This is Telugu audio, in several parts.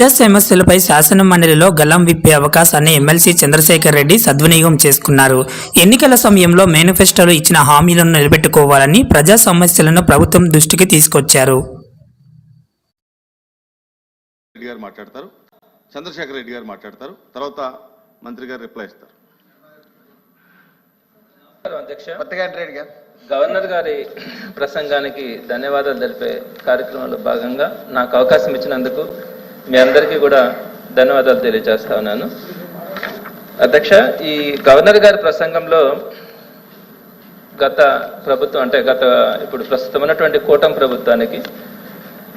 ప్రజా సమస్యలపై శాసన మండలిలో గలం విప్పే అవకాశాన్ని ఎమ్మెల్సీ చంద్రశేఖర్ రెడ్డి సద్వినియోగం చేసుకున్నారు. ఎన్నికల సమయంలో మేనిఫెస్టోలో ఇచ్చిన హామీలను నిలబెట్టుకోవాలని ప్రజా సమస్యలను ప్రభుత్వం దృష్టికి తీసుకొచ్చారు. చంద్రశేఖర్ రెడ్డి గారు మాట్లాడతారు. తర్వాత మంత్రి గారు రిప్లై ఇస్తారు. గవర్నర్ గారి ప్రసంగానికి ధన్యవాదాలు తెలిపే కార్యక్రమంలో భాగంగా నాకు అవకాశం ఇచ్చినందుకు మీ అందరికీ కూడా ధన్యవాదాలు తెలియజేస్తా ఉన్నాను. అధ్యక్ష, ఈ గవర్నర్ గారి ప్రసంగంలో గత ప్రభుత్వం అంటే ఇప్పుడు ప్రస్తుతమైనటువంటి కూటమి ప్రభుత్వానికి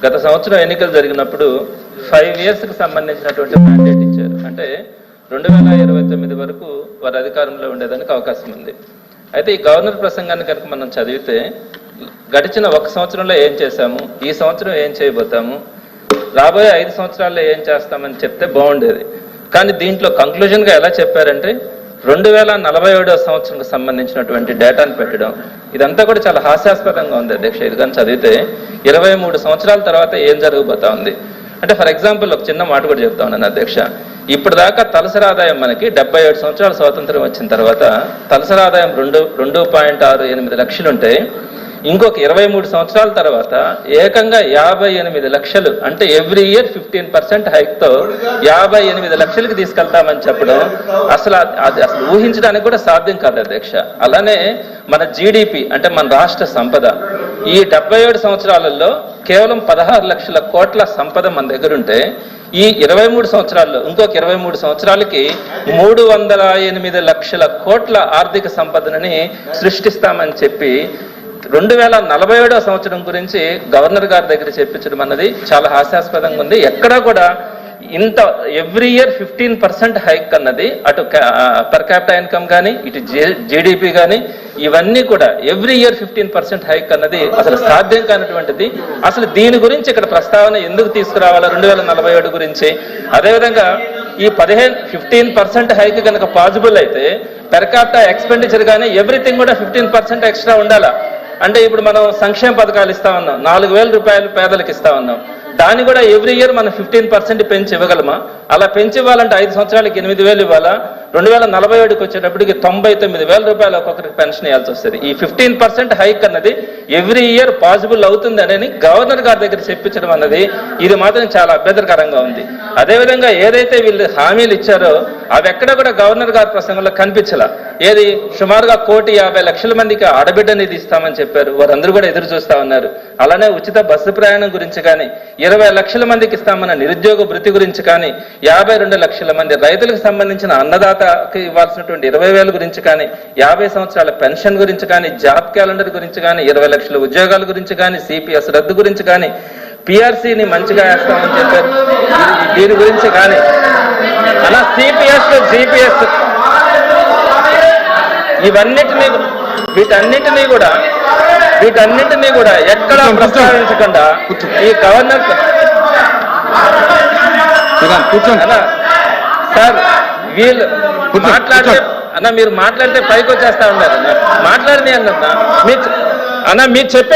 గత సంవత్సరం ఎన్నికలు జరిగినప్పుడు 5 yearsకి సంబంధించినటువంటి మ్యాండేట్ ఇచ్చారు. అంటే 2029 వరకు వారి అధికారంలో ఉండేదానికి అవకాశం ఉంది. అయితే ఈ గవర్నర్ ప్రసంగాన్ని కనుక మనం చదివితే గడిచిన 1 సంవత్సరంలో ఏం చేశాము, ఈ సంవత్సరం ఏం చేయబోతాము, రాబోయే 5 సంవత్సరాల్లో ఏం చేస్తామని చెప్తే బాగుండేది. కానీ దీంట్లో కంక్లూజన్గా ఎలా చెప్పారంటే 2047వ సంవత్సరంకి సంబంధించినటువంటి డేటాను పెట్టడం, ఇదంతా కూడా చాలా హాస్యాస్పదంగా ఉంది అధ్యక్ష. ఇది కానీ చదివితే 23 సంవత్సరాల తర్వాత ఏం జరగబోతా ఉంది అంటే, ఫర్ ఎగ్జాంపుల్ ఒక చిన్న మాట కూడా చెప్తా ఉన్నాను అధ్యక్ష. ఇప్పటిదాకా తలసరి ఆదాయం మనకి 77 సంవత్సరాల స్వాతంత్రం వచ్చిన తర్వాత తలసరి ఆదాయం 2.68 లక్షలు ఉంటే, ఇంకొక 23 సంవత్సరాల తర్వాత ఏకంగా 58 లక్షలు, అంటే ఎవ్రీ ఇయర్ 15% హైక్తో 58 లక్షలకి తీసుకెళ్తామని చెప్పడం అసలు ఊహించడానికి కూడా సాధ్యం కాదు అధ్యక్ష. అలానే మన జీడిపి అంటే మన రాష్ట్ర సంపద ఈ 77 సంవత్సరాలలో కేవలం 16 లక్షల కోట్ల సంపద మన దగ్గర ఉంటే, ఈ 23 సంవత్సరాల్లో ఇంకొక 23 సంవత్సరాలకి 308 లక్షల కోట్ల ఆర్థిక సంపదనని సృష్టిస్తామని చెప్పి 2047వ సంవత్సరం గురించి గవర్నర్ గారి దగ్గర చెప్పించడం అన్నది చాలా హాస్యాస్పదంగా ఉంది. ఎక్కడా కూడా ఇంత ఎవ్రీ ఇయర్ 15% హైక్ అన్నది అటు పర్ క్యాపిటల్ ఇన్కమ్ కానీ ఇటు జీడిపి కానీ ఇవన్నీ కూడా ఎవ్రీ ఇయర్ 15% హైక్ అన్నది అసలు సాధ్యం కానటువంటిది. అసలు దీని గురించి ఇక్కడ ప్రస్తావన ఎందుకు తీసుకురావాలా 2047 గురించి? అదేవిధంగా ఈ 15% హైక్ కనుక పాసిబుల్ అయితే పర్ క్యాపిటల్ ఎక్స్పెండిచర్ కానీ ఎవ్రీథింగ్ కూడా 15% ఎక్స్ట్రా ఉండాలా. అంటే ఇప్పుడు మనం సంక్షేమ పథకాలు ఇస్తా ఉన్నాం, 4,000 రూపాయలు పేదలకు ఇస్తా ఉన్నాం, దాన్ని కూడా ఎవ్రీ ఇయర్ మనం 15% పెంచి ఇవ్వగలమా? అలా పెంచి ఇవ్వాలంటే 5 సంవత్సరాలకి 8,000 ఇవ్వాలా? 2047కి వచ్చేటప్పటికి 99,000 రూపాయలు ఒక్కొక్కరికి పెన్షన్ ఇవ్వాల్సి వస్తుంది. ఈ 15% హైక్ అన్నది ఎవ్రీ ఇయర్ పాసిబుల్ అవుతుంది అని గవర్నర్ గారి దగ్గర చెప్పించడం అన్నది ఇది మాత్రం చాలా అభ్యంతరకరంగా ఉంది. అదేవిధంగా ఏదైతే వీళ్ళు హామీలు ఇచ్చారో అవి ఎక్కడ కూడా గవర్నర్ గారి ప్రసంగంలో కనిపించలా. ఏది సుమారుగా 1,50,00,000 మందికి ఆడబిడ్డ నిధి ఇస్తామని చెప్పారు, వారందరూ కూడా ఎదురు చూస్తా ఉన్నారు. అలానే ఉచిత బస్సు ప్రయాణం గురించి కానీ, 20 లక్షల మందికి ఇస్తామన్న నిరుద్యోగ భృతి గురించి కానీ, 52 లక్షల మంది రైతులకు సంబంధించిన అన్నదాతకి ఇవ్వాల్సినటువంటి 20,000 గురించి కానీ, 50 సంవత్సరాల పెన్షన్ గురించి కానీ, జాబ్ క్యాలెండర్ గురించి కానీ, 20 లక్షల ఉద్యోగాల గురించి కానీ, సిపిఎస్ రద్దు గురించి కానీ, పిఆర్సీని మంచిగా వేస్తామని చెప్పారు దీని గురించి కానీ, అలా సిపిఎస్ జిపిఎస్ వీటన్నిటినీ కూడా ఎక్కడా ప్రస్తావించకుండా ఈ గవర్నర్ సార్ వీళ్ళు మాట్లాడితే అన్న మీరు మాట్లాడితే పైకి వచ్చేస్తా ఉన్నారు. మాట్లాడితే అన్న మీరు చెప్పే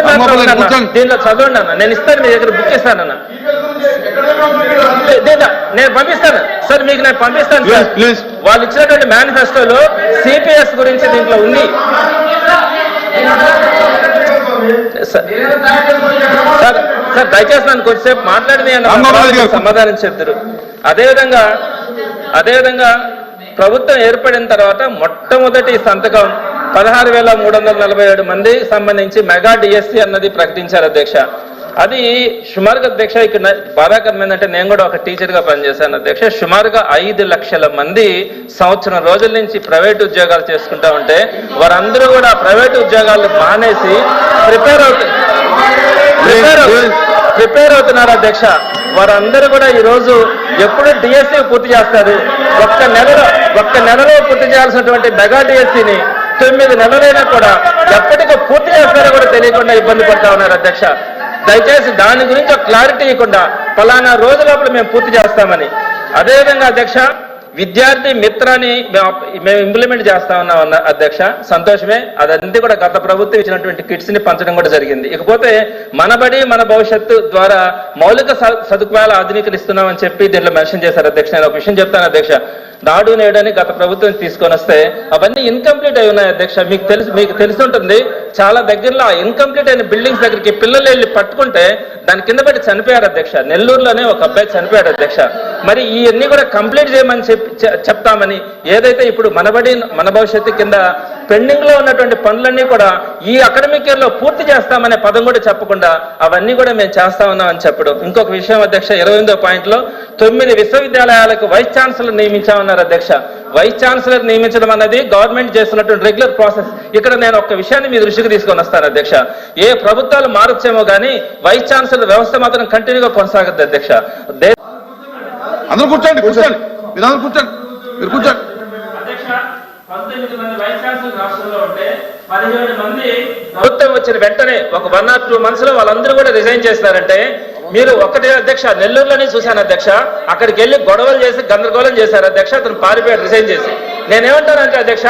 దీంట్లో చదవండి అన్న, నేను ఇస్తాను, మీ దగ్గర బుక్ ఇస్తానన్న, నేను పంపిస్తాను సార్, మీకు నేను పంపిస్తాను సార్. వాళ్ళు ఇచ్చినటువంటి మేనిఫెస్టోలో సిపిఎస్ గురించి దీంట్లో ఉంది సార్. సార్ దయచేసి నన్ను కొద్దిసేపు మాట్లాడితే సమాధానం చెప్తారు. అదేవిధంగా ప్రభుత్వం ఏర్పడిన తర్వాత మొట్టమొదటి సంతకం 16,347 మందికి సంబంధించి మెగా డిఎస్సి అన్నది ప్రకటించారు అధ్యక్ష. అది సుమారుగా అధ్యక్ష ఇక్కడ బాధాకరం ఏంటంటే నేను కూడా ఒక టీచర్గా పనిచేశాను అధ్యక్ష. సుమారుగా 5 లక్షల మంది సంవత్సరం రోజుల నుంచి ప్రైవేట్ ఉద్యోగాలు చేసుకుంటా ఉంటే వారందరూ కూడా ప్రైవేట్ ఉద్యోగాలు మానేసి ప్రిపేర్ అవుతున్నారు అధ్యక్ష. వారందరూ కూడా ఈరోజు ఎప్పుడు డిఎస్సి పూర్తి చేస్తారు, ఒక్క నెలలో పూర్తి చేయాల్సినటువంటి మెగా డిఎస్సిని 9 నెలలైనా కూడా ఎప్పటికీ పూర్తి చేస్తారో కూడా తెలియకుండా ఇబ్బంది పడతా ఉన్నారు అధ్యక్ష. దయచేసి దాని గురించి ఒక క్లారిటీ ఇవ్వకుండా పలానా రోజు లోపల మేము పూర్తి చేస్తామని. అదేవిధంగా అధ్యక్ష విద్యార్థి మిత్రాన్ని మేము ఇంప్లిమెంట్ చేస్తా ఉన్నాం అన్న అధ్యక్ష, సంతోషమే. అదంతా కూడా గత ప్రభుత్వం ఇచ్చినటువంటి కిట్స్ ని పంచడం కూడా జరిగింది. ఇకపోతే మనబడి మన భవిష్యత్తు ద్వారా మౌలిక సదుపాయాలు ఆధునీకరిస్తున్నామని చెప్పి దీంట్లో మెన్షన్ చేశారు అధ్యక్ష. నేను ఒక విషయం చెప్తాను అధ్యక్ష, నాడు నేడు అని గత ప్రభుత్వం తీసుకొని వస్తే అవన్నీ ఇన్కంప్లీట్ అయి ఉన్నాయి అధ్యక్ష. మీకు తెలిసి ఉంటుంది, చాలా దగ్గరలో ఆ ఇన్కంప్లీట్ అయిన బిల్డింగ్స్ దగ్గరికి పిల్లలు వెళ్ళి పట్టుకుంటే దాని కింద పెట్టి చనిపోయారు అధ్యక్ష. నెల్లూరులోనే ఒక అబ్బాయి చనిపోయాడు అధ్యక్ష. మరి ఇవన్నీ కూడా కంప్లీట్ చేయమని చెప్తామని ఏదైతే ఇప్పుడు మనబడి మన భవిష్యత్తు కింద పెండింగ్ లో ఉన్నటువంటి పనులన్నీ కూడా ఈ అకాడమిక్ ఇయర్ లో పూర్తి చేస్తామనే పదం కూడా చెప్పకుండా అవన్నీ కూడా మేము చేస్తా ఉన్నామని చెప్పడం. ఇంకొక విషయం అధ్యక్ష, 28వ పాయింట్లో 9 విశ్వవిద్యాలయాలకు వైస్ ఛాన్సలర్ నియమించామన్నారు అధ్యక్ష. వైస్ ఛాన్సలర్ నియమించడం అనేది గవర్నమెంట్ చేస్తున్నటువంటి రెగ్యులర్ ప్రాసెస్. ఇక్కడ నేను ఒక విషయాన్ని మీ దృష్టికి తీసుకొని వస్తాను అధ్యక్ష. ఏ ప్రభుత్వాలు మారొచ్చేమో కానీ వైస్ ఛాన్సలర్ వ్యవస్థ మాత్రం కంటిన్యూగా కొనసాగుతుంది అధ్యక్ష. అందరూ కూర్చోండి, కూర్చోండి, మీరు అందరూ కూర్చోండి, మీరు కూర్చోండి. 19 మంది వైస్ ఛాన్సలర్ రాష్ట్రంలో ఉంటే 17 మంది ప్రభుత్వం వచ్చిన వెంటనే ఒక 1 or 2 months లో వాళ్ళందరూ కూడా రిజైన్ చేస్తారంటే మీరు ఒకటే అధ్యక్ష, నెల్లూరులోనే చూశాను అధ్యక్ష. అక్కడికి వెళ్ళి గొడవలు చేసి గందరగోళం చేశారు అధ్యక్ష. అతను పారిపోయాడు రిజైన్ చేసి. నేనేమంటానంటే అధ్యక్ష,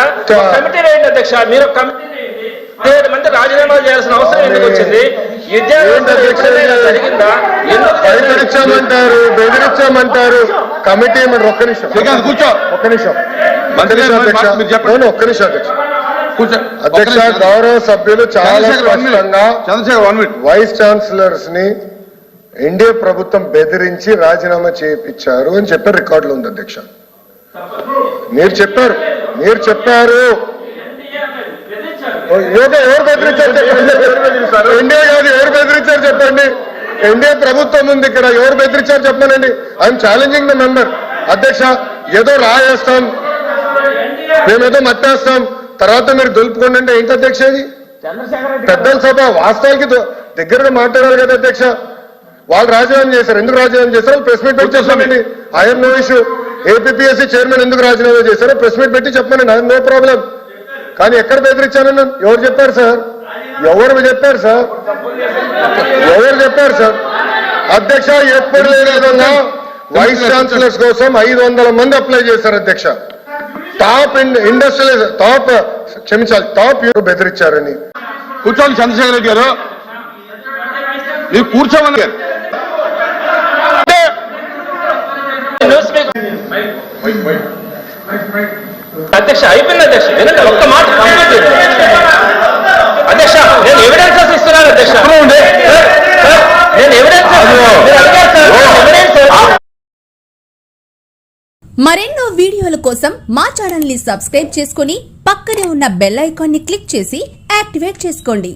కమిటీ వేయండి అధ్యక్ష. మీరు ఒక కమిటీ 17 మంది రాజీనామాలు చేయాల్సిన అవసరం ఎందుకు వచ్చింది? జరిగిందా? బెదిరించామంటారు కమిటీ. ఒక్క నిమిషం కూర్చో, ఒక్క నిమిషం మీరు చెప్పండి. ఒక్క నిమిషం అధ్యక్ష. కూర్చో అధ్యక్ష, గౌరవ సభ్యులు చాలా స్పష్టంగా చంద్రశేఖర్ వైస్ ఛాన్సలర్స్ ని ఎన్డీఏ ప్రభుత్వం బెదిరించి రాజీనామా చేయించారు అని చెప్పి రికార్డులో ఉంది అధ్యక్ష. మీరు చెప్పారు ఎవరు బెదిరించారు చెప్పండి. ఎన్డీఏ కాదు, ఎవరు బెదిరించారు చెప్పండి. ఎన్డీఏ ప్రభుత్వం ఉంది ఇక్కడ, ఎవరు బెదిరించారు చెప్పానండి. ఐఎమ్ ఛాలెంజింగ్ ద మెంబర్ అధ్యక్ష. ఏదో రాయేస్తాం, మేమేదో మట్టేస్తాం, తర్వాత మీరు దులుపుకోండి అంటే ఏంటి అధ్యక్ష? ఇది పెద్దల సభ, వాస్తవానికి దగ్గరగా మాట్లాడాలి కదా అధ్యక్ష. వాళ్ళు రాజీనామా చేశారు. ఎందుకు రాజీనామా చేశారో ప్రెస్ మీట్ పెట్టి చెప్పానండి. I'm no issue. APSC chairman ఎందుకు రాజీనామా చేశారో ప్రెస్ మీట్ పెట్టి చెప్పానండి. I'm no problem. కానీ ఎక్కడ బెదిరించానని ఎవరు చెప్పారు సార్? ఎవరు చెప్పారు సార్? అధ్యక్ష, ఎప్పుడు లేని విధంగా వైస్ ఛాన్సలర్స్ కోసం 500 మంది అప్లై చేశారు అధ్యక్ష. టాప్ బెదిరించారని. కూర్చోండి చంద్రశేఖర్ రెడ్డి గారు, మీరు కూర్చోమని అధ్యక్ష. అయిపోయింది అధ్యక్ష. వినండి, ఒక్క మాట అధ్యక్ష. నేను ఎవిడెన్సెస్ ఇస్తున్నాను అధ్యక్ష. నేను ఎవిడెన్స్ మరెన్నో వీడియోల కోసం మా ఛానల్ ని సబ్స్క్రైబ్ చేసుకుని పక్కనే ఉన్న బెల్ ఐకాన్ ని క్లిక్ చేసి యాక్టివేట్ చేసుకోండి.